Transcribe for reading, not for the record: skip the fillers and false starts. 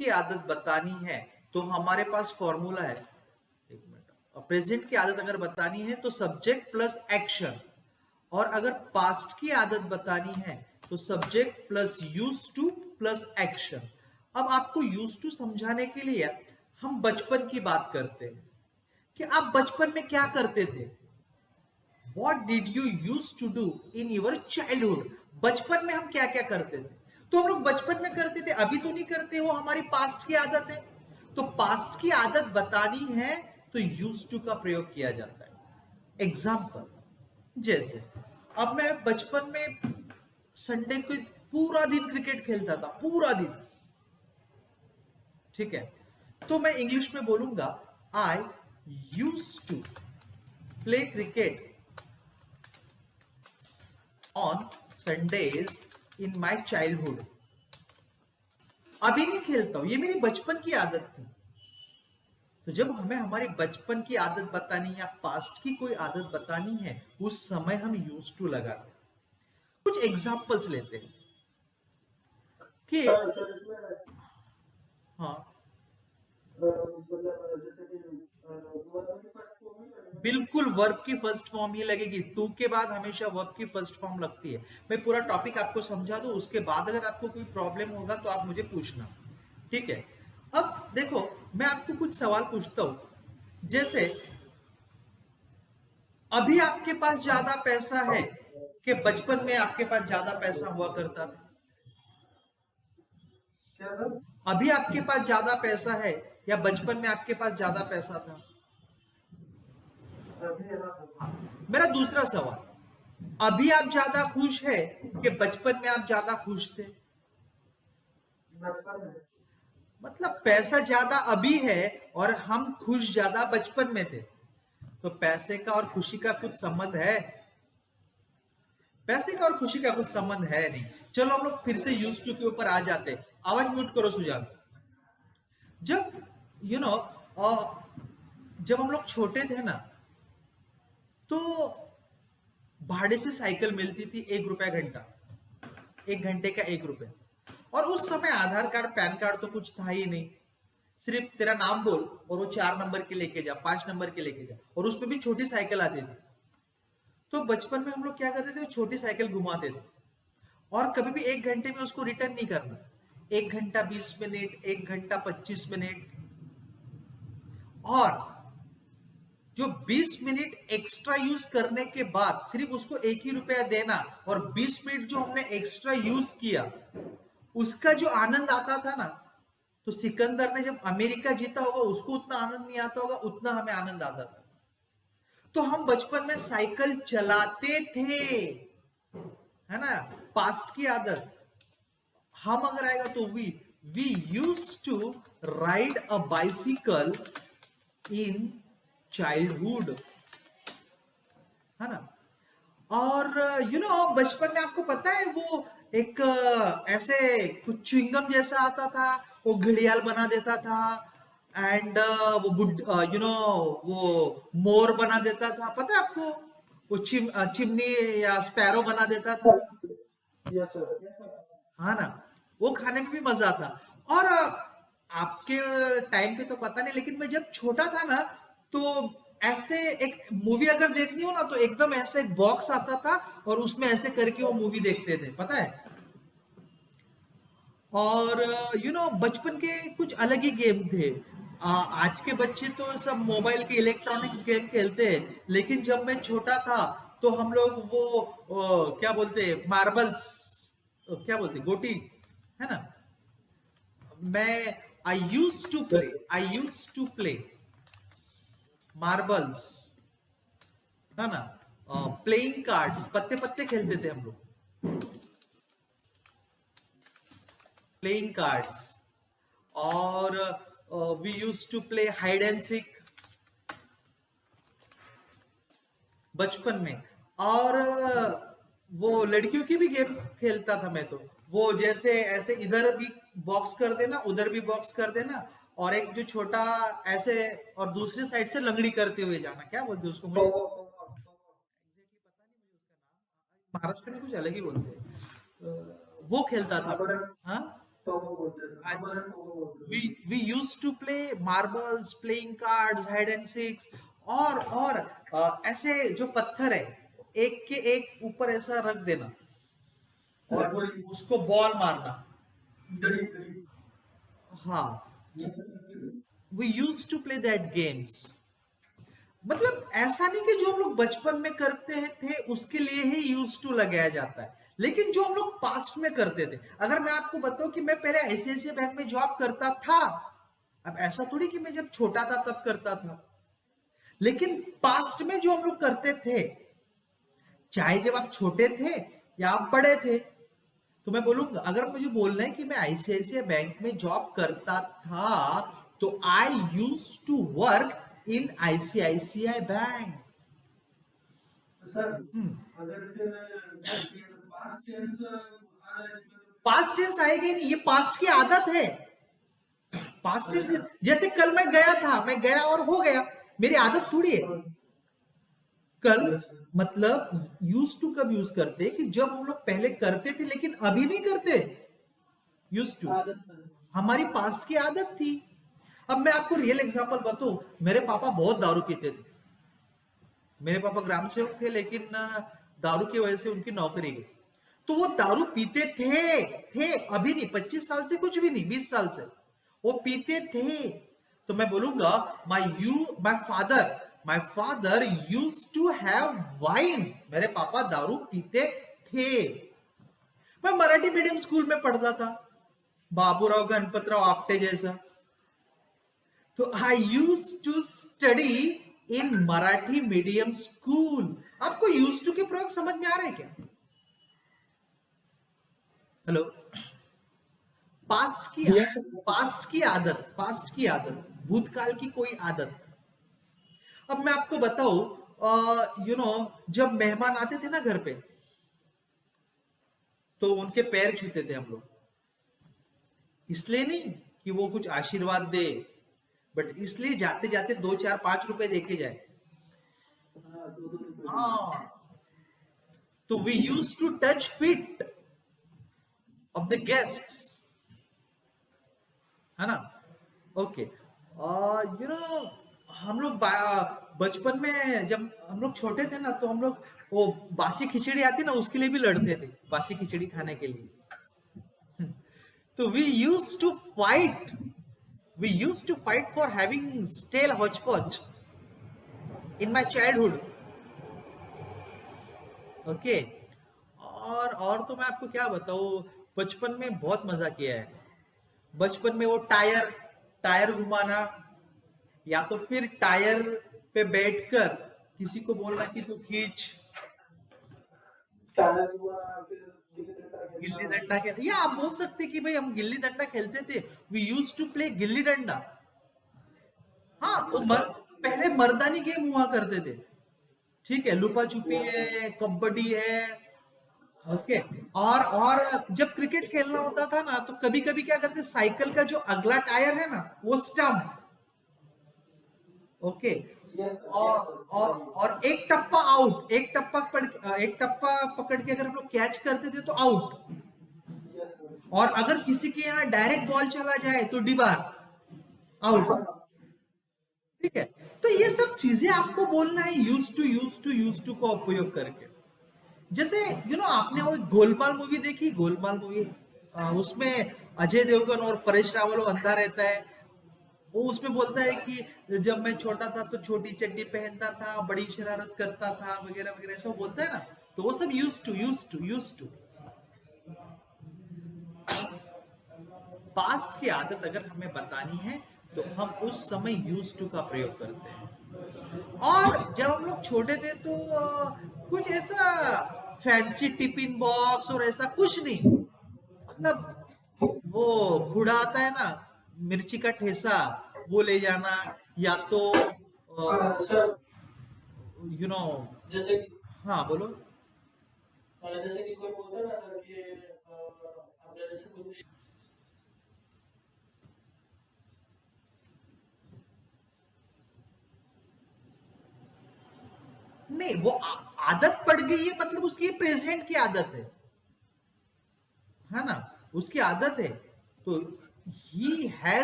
की आदत बतानी है तो हमारे पास फॉर्मूला है, एक मिनट, प्रेजेंट की आदत अगर बतानी है तो सब्जेक्ट प्लस एक्शन, और अगर पास्ट की आदत बतानी है तो subject plus use two plus action. अब आपको यूज टू समझाने के लिए हम बचपन की बात करते हैं कि आप बचपन में क्या करते थे। What did you used to do in your childhood? बचपन में हम क्या क्या करते थे? तो हम लोग बचपन में करते थे, अभी तो नहीं करते, वो हमारी पास्ट की आदत है। तो पास्ट की आदत बतानी है तो यूज टू का प्रयोग किया जाता है। एग्जाम्पल, जैसे अब मैं बचपन में संडे को पूरा दिन क्रिकेट खेलता था, पूरा दिन, ठीक है, तो मैं इंग्लिश में बोलूंगा I use to play cricket on Sundays in my childhood. अभी नहीं खेलता हूं, ये मेरी बचपन की आदत थी। तो जब हमें हमारी बचपन की आदत बतानी या पास्ट की कोई आदत बतानी है, उस समय हम यूज टू लगाते हैं। कुछ एग्जाम्पल्स लेते हैं कि हाँ, बिल्कुल वर्ब की फर्स्ट फॉर्म ही लगेगी। टू के बाद हमेशा वर्ब की फर्स्ट फॉर्म लगती है। मैं पूरा टॉपिक आपको समझा दूं, उसके बाद अगर आपको कोई प्रॉब्लम होगा तो आप मुझे पूछना, ठीक है। अब देखो, मैं आपको कुछ सवाल पूछता हूं, जैसे अभी आपके पास ज्यादा पैसा है कि बचपन में आपके पास ज्यादा पैसा हुआ करता था? अभी आपके पास ज्यादा पैसा है या बचपन में आपके पास ज्यादा पैसा था? मेरा दूसरा सवाल, अभी आप ज्यादा खुश है कि बचपन में आप ज्यादा खुश थे? मतलब पैसा ज्यादा अभी है और हम खुश ज्यादा बचपन में थे। तो पैसे का और खुशी का कुछ संबंध है? पैसे का और खुशी का कुछ संबंध है नहीं। चलो हम लोग फिर से यूज टू के ऊपर आ जाते। आवाज म्यूट करो सुजान। जब यू नो जब हम लोग छोटे थे ना, तो भाड़े से साइकिल मिलती थी, 1 रुपया घंटा, 1 घंटे का 1 रुपया। और उस समय आधार कार्ड पैन कार्ड तो कुछ था ही नहीं, सिर्फ तेरा नाम बोल और वो 4 नंबर के लेके जा, 5 नंबर के लेके जा, और उसमें भी छोटी साइकिल आती थी। तो बचपन में हम लोग क्या करते थे, वो छोटी साइकिल घुमाते थे, और कभी भी 1 घंटे में उसको रिटर्न नहीं करना। 1 घंटा 20 मिनट, 1 घंटा 25 मिनट, और जो 20 मिनट एक्स्ट्रा यूज करने के बाद सिर्फ उसको 1 ही रुपया देना, और 20 मिनट जो हमने एक्स्ट्रा यूज किया उसका जो आनंद आता था ना, तो सिकंदर ने जब अमेरिका जीता होगा उसको उतना आनंद नहीं आता होगा, उतना हमें आनंद आता था। तो हम बचपन में साइकिल चलाते थे, है ना, पास्ट की आदत। हम अगर आएगा तो we use to ride a bicycle in childhood, है ना। और बचपन में आपको पता है वो एक ऐसे कुछ च्युइंगम जैसा आता था, वो घड़ियाल बना देता था, एंड वो वो मोर बना देता था, पता है आपको? वो चिमनी या स्पैरो बना देता था। Yes sir. हाँ ना, वो खाने में भी मजा आता। और आपके टाइम पे तो पता नहीं, लेकिन मैं जब छोटा था ना, तो ऐसे एक मूवी अगर देखनी हो ना, तो एकदम ऐसे एक बॉक्स आता था और उसमें ऐसे करके वो मूवी देखते थे, पता है। और बचपन के कुछ अलग ही गेम थे। आज के बच्चे तो सब मोबाइल के इलेक्ट्रॉनिक्स गेम खेलते हैं, लेकिन जब मैं छोटा था तो हम लोग वो क्या बोलते, मार्बल्स, क्या बोलते, गोटी, है ना। मैं आई यूज टू प्ले मार्बल्स, है ना, प्लेइंग कार्ड्स, पत्ते पत्ते खेलते थे हम लोग, प्लेइंग कार्ड्स। और we use to play hide and seek बचपन में। और वो लड़कियों की भी गेम खेलता था मैं तो, वो जैसे ऐसे इधर भी बॉक्स कर देना, उधर भी बॉक्स कर देना, और एक जो छोटा ऐसे, और दूसरी साइड से लंगड़ी करते हुए जाना, क्या बोलते हैं उसको, मुझे एग्जैक्टली पता नहीं, मुझे उसका नाम महाराष्ट्र में कुछ अलग ही बोलते हैं। वो खेलता था। हाँ, टोगो बोलते हैं सर, अच्छा, हमारे टोगो बोलते हैं। we used to play marbles, playing cards, hide and seeks, और ऐसे जो पत्थर है एक के एक ऊपर ऐसा रख देना और लगोरी, उसको बॉल मारना। दड़ी दड़ी। हाँ, ये सब we used to play that games। मतलब ऐसा नहीं कि जो हम लोग बचपन में करते हैं थे उसके लिए ही यूज टू लगाया जाता है, लेकिन जो हम लोग पास्ट में करते थे। अगर मैं आपको बताऊं कि मैं पहले आईसीआईसीआई बैंक में जॉब करता था, अब ऐसा थोड़ी कि मैं जब छोटा था तब करता था, लेकिन पास्ट में जो हम लोग करते थे, चाहे जब आप छोटे थे या आप बड़े थे, तो मैं बोलूंगा, अगर मुझे बोलना है कि मैं आईसीआईसीआई बैंक में जॉब करता था, तो I use to work in ICICI bank. Sir, अगर फिर पास्ट टेंस आ रहा है इसमें पास्ट टेंस आएगा ही नहीं, ये पास्ट की आदत है। पास्ट टेंस जैसे कल मैं गया था, मैं गया और हो गया, मेरी आदत थोड़ी है। तो कल यस सर, मतलब यूज टू कब यूज करते कि जब हम लोग पहले करते थे लेकिन अभी नहीं करते। यूज टू आदत है। हमारी पास्ट की आदत थी। अब मैं आपको रियल एग्जांपल बताऊं, मेरे पापा बहुत दारू पीते थे। मेरे पापा ग्राम सेवक थे, लेकिन दारू की वजह से उनकी नौकरी गई। तो वो दारू पीते थे अभी नहीं, 25 साल से, कुछ भी नहीं, 20 साल से वो पीते थे। तो मैं बोलूंगा, my father use to have wine. मेरे पापा दारू पीते थे। मैं मराठी मीडियम स्कूल में पढ़ता था, बाबूराव गणपतराव आपटे जैसा। तो I use to study in Marathi medium school. आपको यूज टू के प्रयोग समझ में आ रहे हैं क्या? हेलो। पास्ट की यस सर, पास्ट की आदत, भूतकाल की कोई आदत। अब मैं आपको बताऊं, जब मेहमान आते थे ना घर पे, तो उनके पैर छूते थे हम लोग। इसलिए नहीं कि वो कुछ आशीर्वाद दे, बट इसलिए जाते जाते 2 4 5 रुपए देके जाए। हाँ, दो दो रुपए देंगे। हाँ, तो we use to touch feet of the guests, है ना? ओके। हम लोग बचपन में जब हम लोग छोटे थे ना, तो हम लोग वो बासी खिचड़ी आती ना, उसके लिए भी लड़ते थे, बासी खिचड़ी खाने के लिए। तो we use to fight for having stale hotchpotch in my childhood. Okay. और तो मैं आपको क्या बताऊं, बचपन में बहुत मजा किया है। बचपन में वो टायर टायर घुमाना, या तो फिर टायर पे बैठकर किसी को बोलना कि तू खींच। चैनल हुआ, फिर गिल्ली डंडा गिल्ली खेलना। डंडा खेल, या आप बोल सकते कि भाई हम गिल्ली डंडा खेलते थे। We use to play gilli danda. हाँ, पहले मर्दानी गेम हुआ करते थे। ठीक है, लुपा छुपी यस सर, है, कबड्डी है। ओके। और जब क्रिकेट खेलना होता था ना, तो कभी कभी क्या करते, साइकिल का जो अगला टायर है ना, वो स्टंप। ओके। यस सर, और यस सर, और बताइए। और एक टप्पा पकड़ के अगर हम लोग कैच करते थे तो आउट। Yes sir. और अगर किसी के यहाँ डायरेक्ट बॉल चला जाए तो डिबार, आउट। ठीक है। तो ये सब चीजें आपको बोलना है यूज टू का उपयोग करके। जैसे आपने वो गोलमाल मूवी देखी, गोलमाल मूवी, उसमें अजय देवगन और परेश रावल वो अंधा रहता है। वो उसमें बोलता है कि जब मैं छोटा था तो छोटी चड्डी पहनता था, बड़ी शरारत करता था, वगैरह वगैरह, ऐसा वो बोलता है ना। तो वो सब यूज टू पास्ट की आदत अगर हमें बतानी है, तो हम उस समय यूज टू का प्रयोग करते हैं। और जब हम लोग छोटे थे तो कुछ ऐसा फैंसी टिफिन बॉक्स और ऐसा कुछ नहीं। मतलब वो कूड़ा आता है ना, मिर्ची का ठेसा, वो ले जाना, या तो सर, यू नो जैसे कि हाँ बोलो। जैसे कि कोई बोलता है ना सर कि हमने जैसे कुछ नहीं, वो आदत पड़ गई है, मतलब उसकी प्रेजेंट की आदत है ना, उसकी आदत है। तो ही हैज